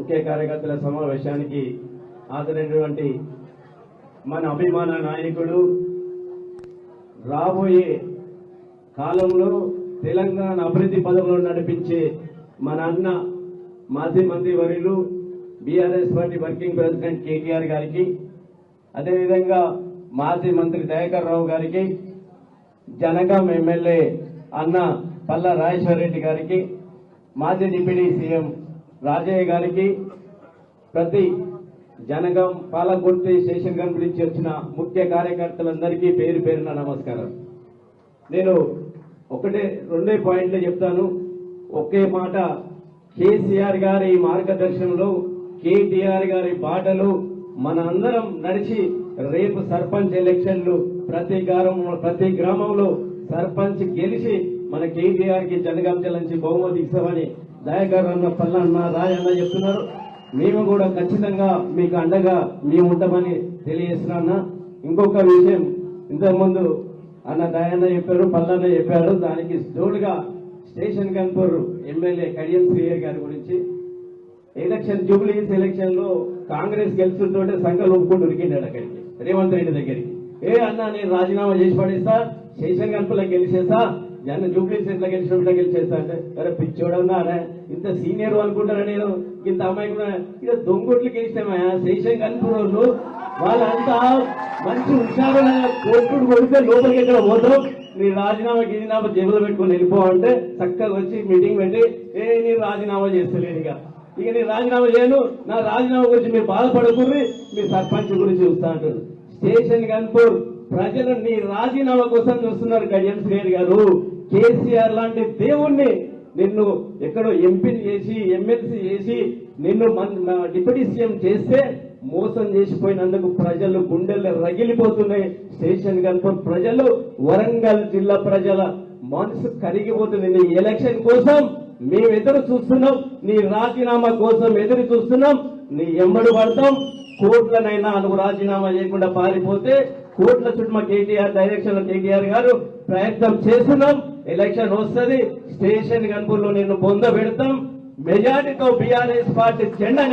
ముఖ్య కార్యకర్తల సమావేశానికి హాజరైనటువంటి మన అభిమాన నాయకుడు, రాబోయే కాలంలో తెలంగాణ అభివృద్ధి పదంలో నడిపించే మన అన్న మాజీ మంత్రి వర్యులు BRS party working president KTR గారికి, అదేవిధంగా మాజీ మంత్రి దయాకర్ రావు గారికి, జనగాం ఎమ్మెల్యే అన్న పల్లా రాజేశ్వర్ రెడ్డి గారికి, మాజీ డిప్యూటీ సీఎం రాజయ్య గారికి, ప్రతి జనగాం పాలకుర్తి స్టేషన్ గన్ నుంచి వచ్చిన ముఖ్య కార్యకర్తలందరికీ పేరు పేరున నమస్కారం. నేను రెండే పాయింట్లు చెప్తాను. ఒకే మాట, కేసీఆర్ గారి మార్గదర్శనంలో కేటీఆర్ గారి బాటలు మన అందరం నడిచి రేపు సర్పంచ్ ఎలక్షన్లు ప్రతి గ్రామంలో సర్పంచ్ గెలిచి మన కేటీఆర్ కి జనగాం జిల్లా నుంచి బహుమతి ఇస్తామని దయాకర్ అన్న పల్లన్న రాయన్న చెప్తున్నారు. మేము కూడా ఖచ్చితంగా మీకు అండగా మేము ఉంటామని తెలియజేస్తున్నా. ఇంకొక విషయం, ఇంతకుముందు అన్న దయాన్న చెప్పారు, పల్లన్న చెప్పారు, దానికి తోడుగా స్టేషన్ గన్పూర్ ఎమ్మెల్యే కడియం శ్రీహరి గారి గురించి జూబ్లీహిల్స్ ఎలక్షన్ లో కాంగ్రెస్ గెలుస్తుంటే సంఘాలు ఒప్పుకుంటూ ఉరికిండాడు అక్కడికి రేవంత్ రెడ్డి దగ్గరికి. అన్న నేను రాజీనామా చేసి పడేస్తా, స్టేషన్ గన్పూర్లో గెలిచేస్తా, జూబ్లీహిల్స్ ఎట్లా గెలిచినప్పుడు గెలిచేస్తా అంటే, అరే పిచ్చోడన్నా ఇంత సీనియర్ అనుకుంటారా, నేను ఇంత అమ్మాయి కూడా ఇక దొంగొట్లు గెలిచినామా స్టేషన్ గన్పూర్ వాళ్ళంతా మంచి హుషారుగా కోర్టుడు కొడితే లోపలికి ఎక్కడ పోతాం, నీ రాజీనామా గిరినామా జేబులో పెట్టుకుని వెళ్ళిపోవంటే చక్కగా వచ్చి మీటింగ్ పెట్టి నేను రాజీనామా చేస్తలేను, ఇక నేను రాజీనామా చేయను, నా రాజీనామా గురించి మీరు బాధపడకూడదు, మీ సర్పంచ్ గురించి చూస్తా అంటారు. స్టేషన్ గన్పూర్ ప్రజలు నీ రాజీనామా కోసం చూస్తున్నారు. కడియం శ్రీహరి గారు, కేసీఆర్ లాంటి దేవుణ్ణి నిన్ను ఎక్కడో ఎంపీని చేసి ఎమ్మెల్సీ చేసి నిన్ను డిప్యూటీ సీఎం చేస్తే మోసం చేసిపోయినందుకు ప్రజలు గుండెల్లో రగిలిపోతున్నాయి. స్టేషన్ గన్పూర్ ప్రజలు, వరంగల్ జిల్లా ప్రజల మనసు కరిగిపోతుంది. నీ ఎలక్షన్ కోసం మేము ఎదురు చూస్తున్నాం, నీ రాజీనామా కోసం ఎదురు చూస్తున్నాం, నీ ఎమ్మడి పడతాం. కోట్లనైనా నువ్వు రాజీనామా చేయకుండా పారిపోతే కోట్ల చుట్టూ మా కేటీఆర్ డైరెక్షన్ లో కేటీఆర్ గారు ప్రయత్నం చేస్తున్నాం. ఎలక్షన్ వస్తుంది, స్టేషన్ గన్పూర్ లో నిన్ను పొందబెడతాం, మెజార్టీతో బీఆర్ఎస్ పార్టీ జెండా